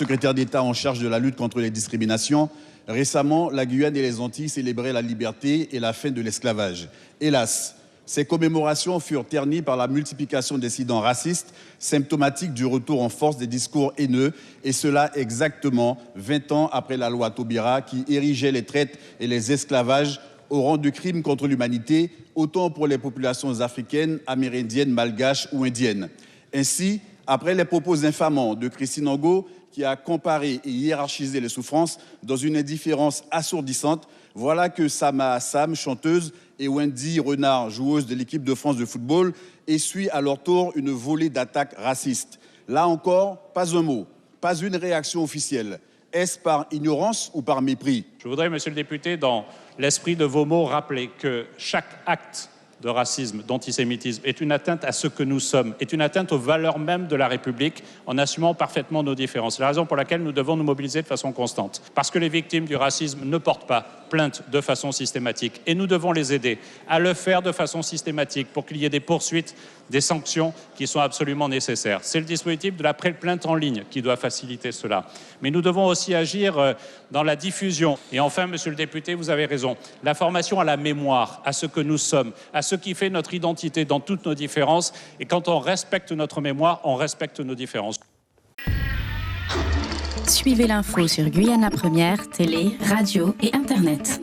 secrétaire d'État en charge de la lutte contre les discriminations, récemment, la Guyane et les Antilles célébraient la liberté et la fin de l'esclavage. Hélas, ces commémorations furent ternies par la multiplication d'incidents racistes, symptomatiques du retour en force des discours haineux, et cela exactement 20 ans après la loi Taubira qui érigeait les traites et les esclavages au rang de crimes contre l'humanité, autant pour les populations africaines, amérindiennes, malgaches ou indiennes. Ainsi, après les propos infamants de Christine Angot, qui a comparé et hiérarchisé les souffrances dans une indifférence assourdissante, voilà que Sama Assam, chanteuse, et Wendy Renard, joueuse de l'équipe de France de football, essuient à leur tour une volée d'attaques racistes. Là encore, pas un mot, pas une réaction officielle. Est-ce par ignorance ou par mépris? Je voudrais, monsieur le député, dans l'esprit de vos mots, rappeler que chaque acte de racisme, d'antisémitisme, est une atteinte à ce que nous sommes, est une atteinte aux valeurs mêmes de la République, en assumant parfaitement nos différences. C'est la raison pour laquelle nous devons nous mobiliser de façon constante. Parce que les victimes du racisme ne portent pas plainte de façon systématique. Et nous devons les aider à le faire de façon systématique pour qu'il y ait des poursuites, des sanctions qui sont absolument nécessaires. C'est le dispositif de la plainte en ligne qui doit faciliter cela. Mais nous devons aussi agir dans la diffusion. Et enfin, monsieur le député, vous avez raison, la formation à la mémoire, à ce que nous sommes, à ce qui fait notre identité dans toutes nos différences. Et quand on respecte notre mémoire, on respecte nos différences. Suivez l'info sur Guyana Première, télé, radio et Internet.